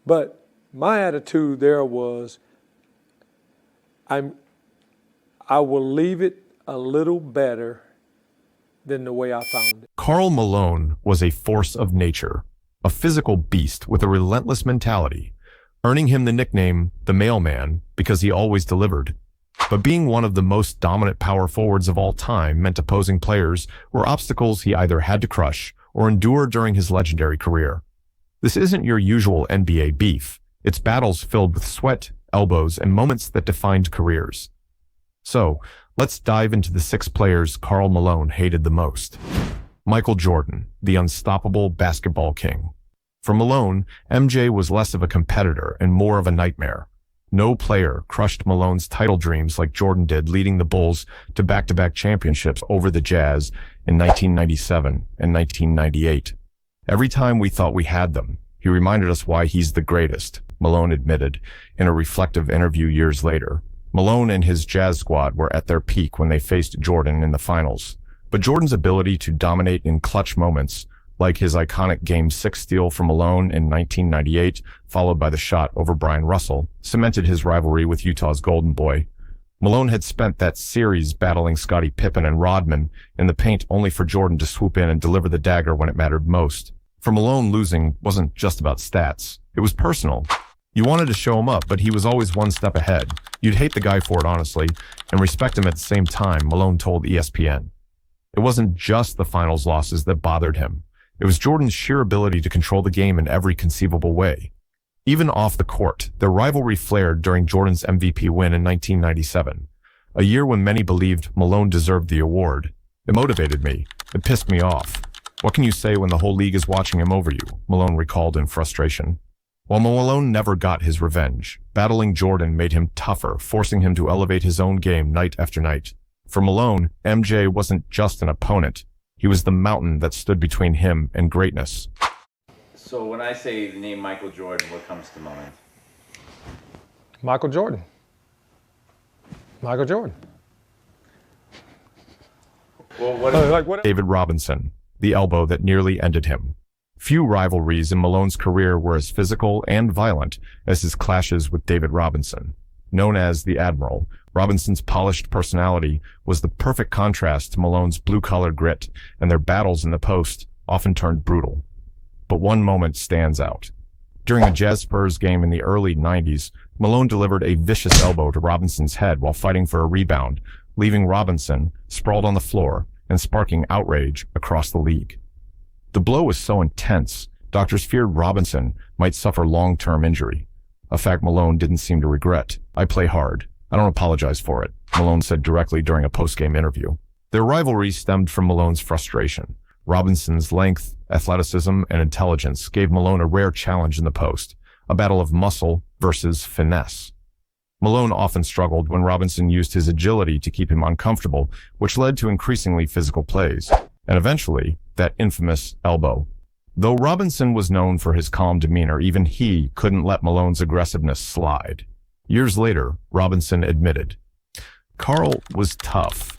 But my attitude there was, I will leave it a little better than the way I found it. Karl Malone was a force of nature, a physical beast with a relentless mentality, earning him the nickname the mailman because he always delivered. But being one of the most dominant power forwards of all time meant opposing players were obstacles he either had to crush or endure during his legendary career. This isn't your usual NBA beef. It's battles filled with sweat, elbows, and moments that defined careers. So, let's dive into the 6 players Karl Malone hated the most. Michael Jordan, the unstoppable basketball king. For Malone, MJ was less of a competitor and more of a nightmare. No player crushed Malone's title dreams like Jordan did, leading the Bulls to back-to-back championships over the Jazz in 1997 and 1998. Every time we thought we had them, he reminded us why he's the greatest, Malone admitted in a reflective interview years later. Malone and his Jazz squad were at their peak when they faced Jordan in the finals. But Jordan's ability to dominate in clutch moments, like his iconic Game 6 steal from Malone in 1998, followed by the shot over Brian Russell, cemented his rivalry with Utah's Golden Boy. Malone had spent that series battling Scottie Pippen and Rodman in the paint only for Jordan to swoop in and deliver the dagger when it mattered most. For Malone, losing wasn't just about stats. It was personal. You wanted to show him up, but he was always one step ahead. You'd hate the guy for it, honestly, and respect him at the same time, Malone told ESPN. It wasn't just the finals losses that bothered him. It was Jordan's sheer ability to control the game in every conceivable way. Even off the court, their rivalry flared during Jordan's MVP win in 1997, a year when many believed Malone deserved the award. It motivated me. It pissed me off. What can you say when the whole league is watching him over you? Malone recalled in frustration. While Malone never got his revenge, battling Jordan made him tougher, forcing him to elevate his own game night after night. For Malone, MJ wasn't just an opponent. He was the mountain that stood between him and greatness. So when I say the name Michael Jordan, what comes to mind? Michael Jordan. Michael Jordan. Well, what David Robinson, the elbow that nearly ended him. Few rivalries in Malone's career were as physical and violent as his clashes with David Robinson. Known as the Admiral, Robinson's polished personality was the perfect contrast to Malone's blue-collar grit, and their battles in the post often turned brutal. But one moment stands out. During a Jazz-Spurs game in the early 90s, Malone delivered a vicious elbow to Robinson's head while fighting for a rebound, leaving Robinson sprawled on the floor and sparking outrage across the league. The blow was so intense, doctors feared Robinson might suffer long-term injury, a fact Malone didn't seem to regret. "I play hard. I don't apologize for it," Malone said directly during a post-game interview. Their rivalry stemmed from Malone's frustration. Robinson's length, athleticism, and intelligence gave Malone a rare challenge in the post, a battle of muscle versus finesse. Malone often struggled when Robinson used his agility to keep him uncomfortable, which led to increasingly physical plays, and eventually, that infamous elbow. Though Robinson was known for his calm demeanor, even he couldn't let Malone's aggressiveness slide. Years later, Robinson admitted, "Karl was tough.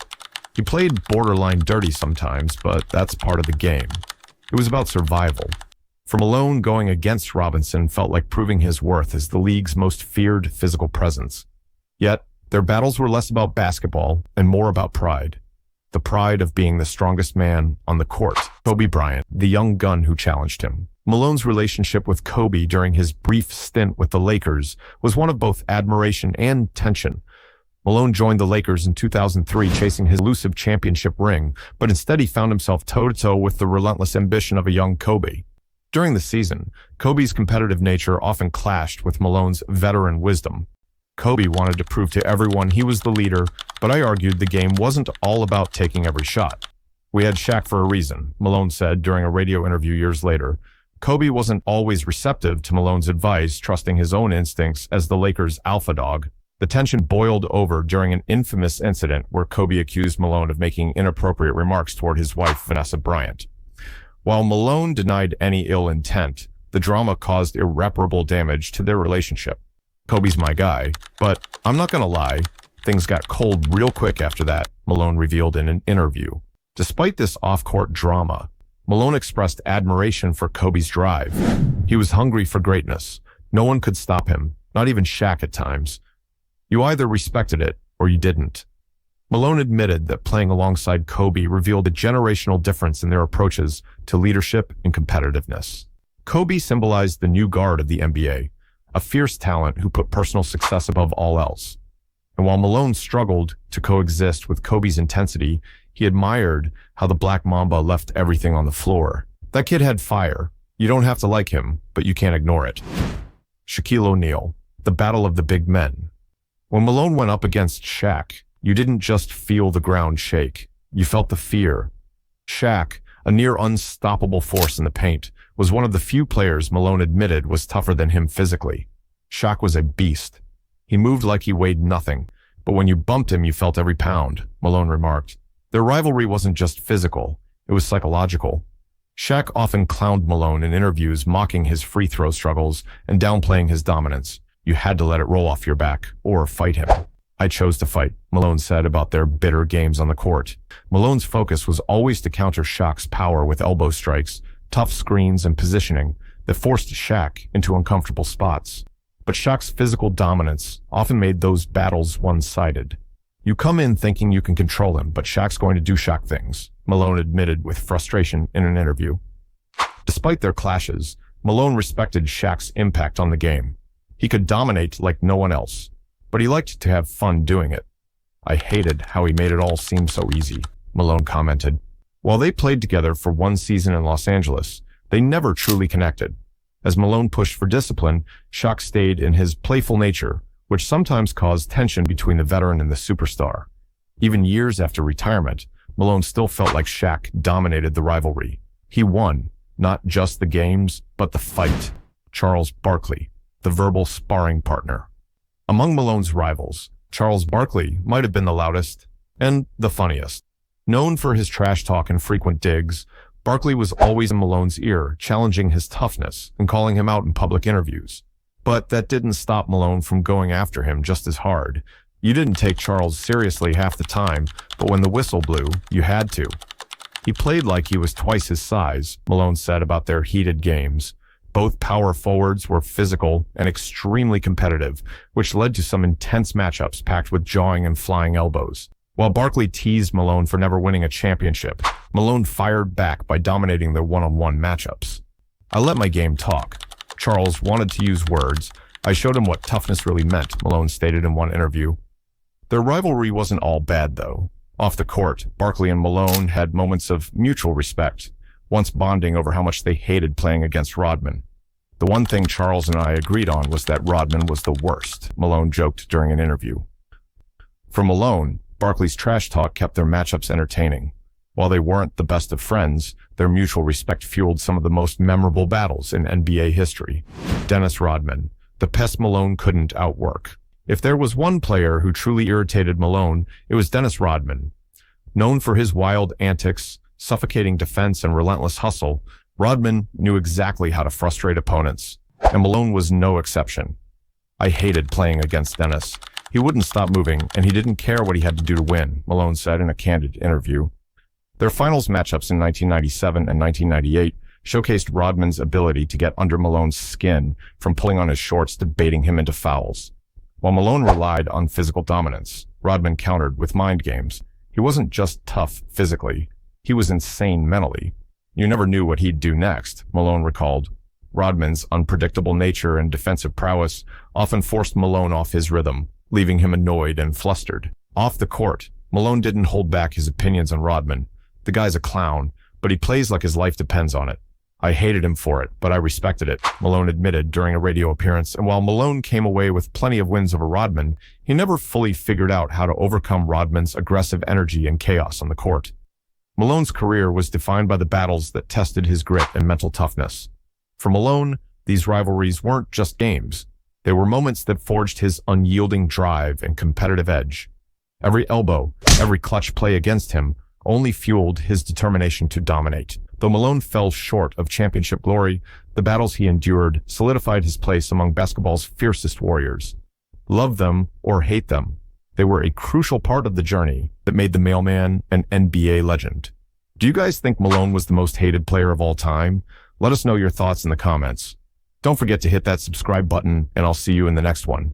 He played borderline dirty sometimes, but that's part of the game. It was about survival." For Malone, going against Robinson felt like proving his worth as the league's most feared physical presence. Yet, their battles were less about basketball and more about pride. The pride of being the strongest man on the court. Kobe Bryant, the young gun who challenged him. Malone's relationship with Kobe during his brief stint with the Lakers was one of both admiration and tension. Malone joined the Lakers in 2003, chasing his elusive championship ring, but instead he found himself toe-to-toe with the relentless ambition of a young Kobe. During the season, Kobe's competitive nature often clashed with Malone's veteran wisdom. Kobe wanted to prove to everyone he was the leader, but I argued the game wasn't all about taking every shot. "We had Shaq for a reason," Malone said during a radio interview years later. Kobe wasn't always receptive to Malone's advice, trusting his own instincts as the Lakers' alpha dog. The tension boiled over during an infamous incident where Kobe accused Malone of making inappropriate remarks toward his wife, Vanessa Bryant. While Malone denied any ill intent, the drama caused irreparable damage to their relationship. "Kobe's my guy, but I'm not gonna lie, things got cold real quick after that," Malone revealed in an interview. Despite this off-court drama, Malone expressed admiration for Kobe's drive. He was hungry for greatness, No one could stop him, not even Shaq at times. You either respected it or you didn't. Malone admitted that playing alongside Kobe revealed a generational difference in their approaches to leadership and competitiveness. Kobe symbolized the new guard of the NBA, a fierce talent who put personal success above all else. And while Malone struggled to coexist with Kobe's intensity, he admired how the Black Mamba left everything on the floor. That kid had fire. You don't have to like him, but you can't ignore it. Shaquille O'Neal, the battle of the big men. When Malone went up against Shaq, you didn't just feel the ground shake. You felt the fear. Shaq, a near unstoppable force in the paint, was one of the few players Malone admitted was tougher than him physically. Shaq was a beast. He moved like he weighed nothing, but when you bumped him, you felt every pound, Malone remarked. Their rivalry wasn't just physical, it was psychological. Shaq often clowned Malone in interviews, mocking his free throw struggles and downplaying his dominance. You had to let it roll off your back, or fight him. I chose to fight, Malone said about their bitter games on the court. Malone's focus was always to counter Shaq's power with elbow strikes, tough screens, and positioning that forced Shaq into uncomfortable spots. But Shaq's physical dominance often made those battles one-sided. You come in thinking you can control him, but Shaq's going to do Shaq things, Malone admitted with frustration in an interview. Despite their clashes, Malone respected Shaq's impact on the game. He could dominate like no one else, but he liked to have fun doing it. I hated how he made it all seem so easy, Malone commented. While they played together for one season in Los Angeles, they never truly connected. As Malone pushed for discipline, Shaq stayed in his playful nature, which sometimes caused tension between the veteran and the superstar. Even years after retirement, Malone still felt like Shaq dominated the rivalry. He won, not just the games, but the fight. Charles Barkley, the verbal sparring partner. Among Malone's rivals, Charles Barkley might have been the loudest and the funniest. Known for his trash talk and frequent digs, Barkley was always in Malone's ear, challenging his toughness and calling him out in public interviews. But that didn't stop Malone from going after him just as hard. You didn't take Charles seriously half the time, but when the whistle blew, you had to. He played like he was twice his size, Malone said about their heated games. Both power forwards were physical and extremely competitive, which led to some intense matchups packed with jawing and flying elbows. While Barkley teased Malone for never winning a championship, Malone fired back by dominating their one-on-one matchups. I let my game talk. Charles wanted to use words. I showed him what toughness really meant, Malone stated in one interview. Their rivalry wasn't all bad, though. Off the court, Barkley and Malone had moments of mutual respect, once bonding over how much they hated playing against Rodman. The one thing Charles and I agreed on was that Rodman was the worst, Malone joked during an interview. For Malone, Barkley's trash talk kept their matchups entertaining. While they weren't the best of friends, their mutual respect fueled some of the most memorable battles in NBA history. Dennis Rodman, the pest Malone couldn't outwork. If there was one player who truly irritated Malone, it was Dennis Rodman. Known for his wild antics, suffocating defense, and relentless hustle, Rodman knew exactly how to frustrate opponents, and Malone was no exception. I hated playing against Dennis. He wouldn't stop moving, and he didn't care what he had to do to win, Malone said in a candid interview. Their finals matchups in 1997 and 1998 showcased Rodman's ability to get under Malone's skin, from pulling on his shorts to baiting him into fouls. While Malone relied on physical dominance, Rodman countered with mind games. He wasn't just tough physically, he was insane mentally. You never knew what he'd do next, Malone recalled. Rodman's unpredictable nature and defensive prowess often forced Malone off his rhythm, leaving him annoyed and flustered. Off the court, Malone didn't hold back his opinions on Rodman. The guy's a clown, but he plays like his life depends on it. I hated him for it, but I respected it, Malone admitted during a radio appearance, and while Malone came away with plenty of wins over Rodman, he never fully figured out how to overcome Rodman's aggressive energy and chaos on the court. Malone's career was defined by the battles that tested his grit and mental toughness. For Malone, these rivalries weren't just games. They were moments that forged his unyielding drive and competitive edge. Every elbow, every clutch play against him only fueled his determination to dominate. Though Malone fell short of championship glory, the battles he endured solidified his place among basketball's fiercest warriors. Love them or hate them, they were a crucial part of the journey that made the mailman an NBA legend. Do you guys think Malone was the most hated player of all time? Let us know your thoughts in the comments. Don't forget to hit that subscribe button, and I'll see you in the next one.